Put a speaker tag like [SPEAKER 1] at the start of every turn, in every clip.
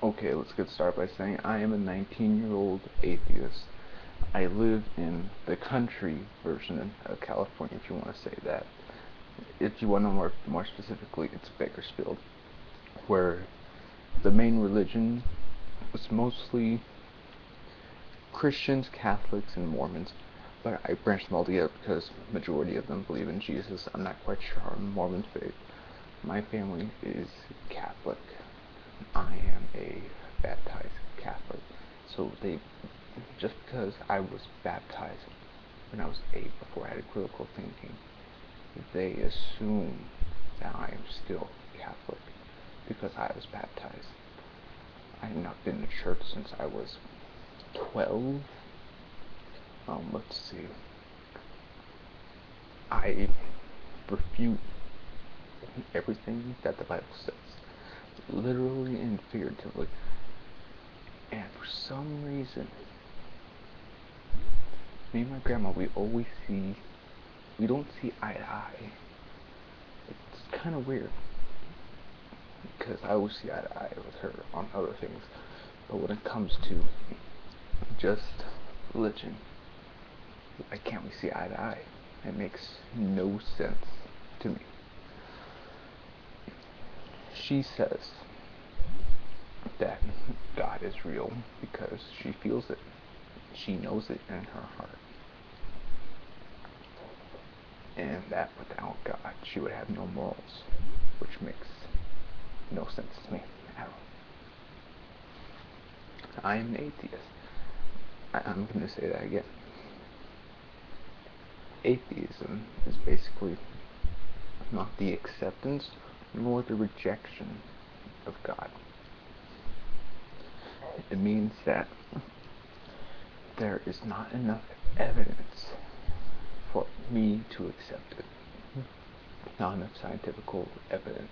[SPEAKER 1] Okay, let's get started by saying I am a 19-year-old atheist. I live in the country version of California, if you want to say that. If you want to know more specifically, it's Bakersfield, where the main religion was mostly Christians, Catholics, and Mormons. But I branched them all together because majority of them believe in Jesus. I'm not quite sure on Mormon faith. My family is Catholic. I am a baptized Catholic. So just because I was baptized when I was 8 before I had critical thinking, they assume that I am still Catholic because I was baptized. I have not been to church since I was 12. Let's see. I refute everything that the Bible says, literally and figuratively. And for some reason, me and my grandma, we don't see eye to eye. It's kind of weird, because I always see eye to eye with her on other things. But when it comes to just religion, why can't we see eye to eye? It makes no sense to me. She says that God is real because she feels it. She knows it in her heart. And that without God, she would have no morals, which makes no sense to me at all. I am an atheist. I'm going to say that again. Atheism is basically not the acceptance nor the rejection of God. It means that there is not enough evidence for me to accept it. Not enough scientific evidence.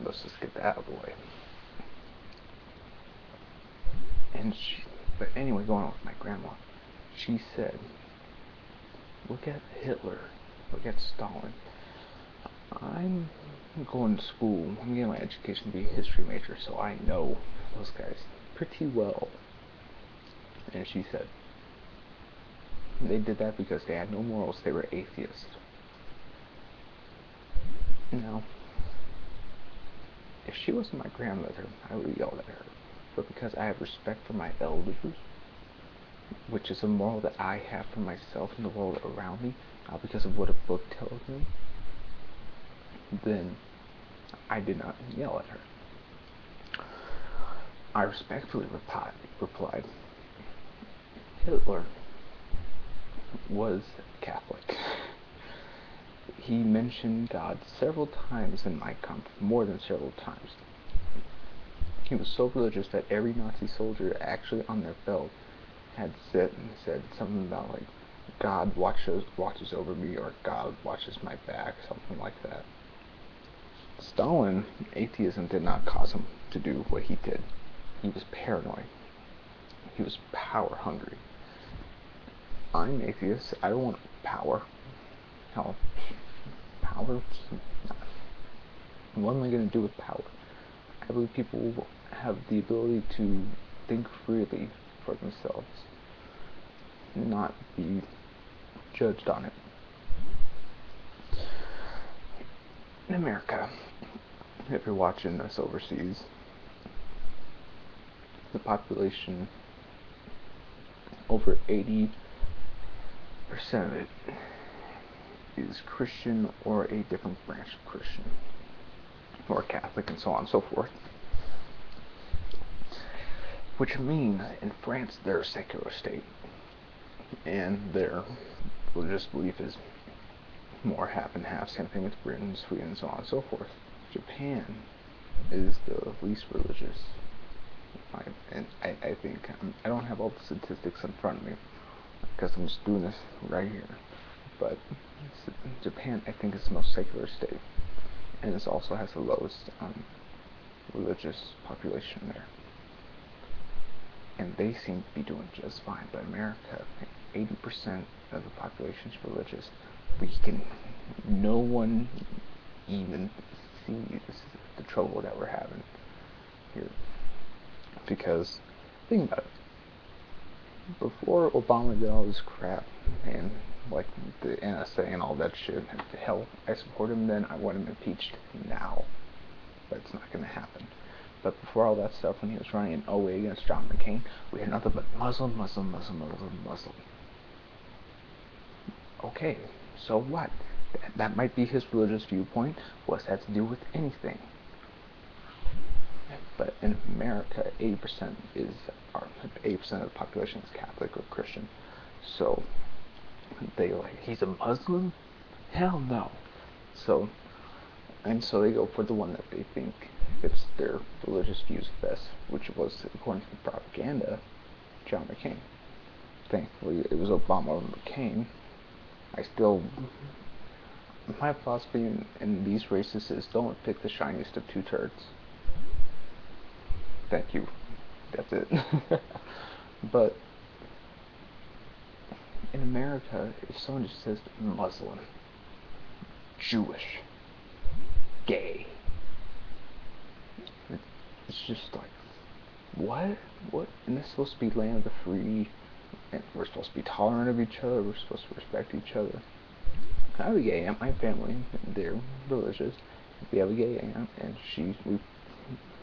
[SPEAKER 1] Let's just get that out of the way. But anyway, going on with my grandma, she said, look at Hitler, look at Stalin. I'm going to school, I'm getting my education to be a history major, so I know those guys pretty well. And she said, they did that because they had no morals, they were atheists. Now, if she wasn't my grandmother, I would have yelled at her. But because I have respect for my elders, which is a moral that I have for myself and the world around me, not because of what a book tells me, then I did not yell at her. I respectfully replied, Hitler was Catholic. He mentioned God several times in Mein Kampf, more than several times. He was so religious that every Nazi soldier actually on their belt had said something about like, God watches over me, or God watches my back, something like that. Stalin, atheism did not cause him to do what he did. He was paranoid. He was power hungry. I'm atheist. I don't want power. Hell, power? What am I going to do with power? I believe people have the ability to think freely for themselves, not be judged on it. In America, if you're watching this overseas, the population, over 80% of it is Christian or a different branch of Christian, or Catholic, and so on and so forth. Which means in France they're a secular state, and their religious belief is more half and half. Same thing with Britain, Sweden, and so on and so forth. Japan is the least religious. And I think I don't have all the statistics in front of me because I'm just doing this right here. But Japan, I think, is the most secular state, and it also has the lowest religious population there. And they seem to be doing just fine. But America, 80% of the population is religious. No one even sees the trouble that we're having. here, because think about it. Before Obama did all this crap and like the NSA and all that shit, hell, I support him then. I want him impeached now. But it's not going to happen. But before all that stuff, when he was running in '08 against John McCain, we had nothing but Muslim, Muslim, Muslim, Muslim, Muslim. Okay, so what? That might be his religious viewpoint. What's that to do with anything? But in America, 80% is 80% of the population is Catholic or Christian. So they like, he's a Muslim? Hell no. So they go for the one that they think fits their religious views best, which was, according to the propaganda, John McCain. Thankfully, it was Obama or McCain. My philosophy in these races is don't pick the shiniest of two turds. Thank you. That's it. But in America, if someone just says Muslim, Jewish, gay, it's just like, what? And this is supposed to be land of the free, and we're supposed to be tolerant of each other, we're supposed to respect each other. I have a gay aunt, my family, they're religious. We have a gay aunt, and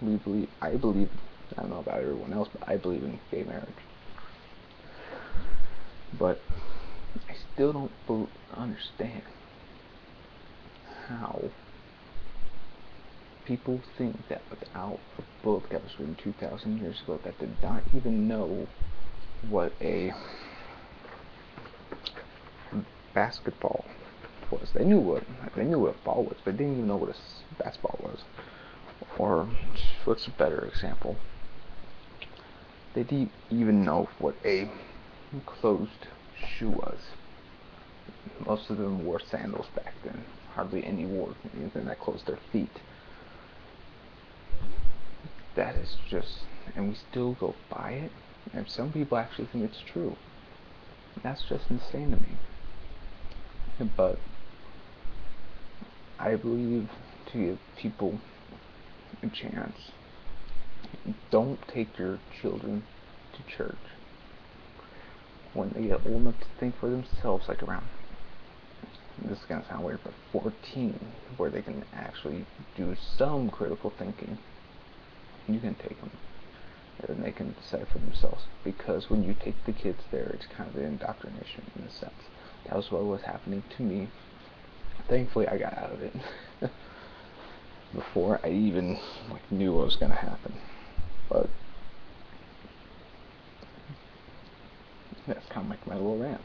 [SPEAKER 1] we believe, I don't know about everyone else, but I believe in gay marriage. But I still don't understand how people think that without a book that was written 2,000 years ago that did not even know what a basketball was. They knew what a ball was, but they didn't even know what a basketball was. Or what's a better example? They didn't even know what a closed shoe was. Most of them wore sandals back then. Hardly any wore anything that closed their feet. That is just, and we still go by it, and some people actually think it's true. That's just insane to me. But I believe, to give people a chance, don't take your children to church when they get old enough to think for themselves, like around, this is going to sound weird, but 14, where they can actually do some critical thinking. You can take them, and they can decide for themselves. Because when you take the kids there, it's kind of an indoctrination in a sense. That was what was happening to me. Thankfully, I got out of it before I even knew what was going to happen. But that's kind of like my little rant.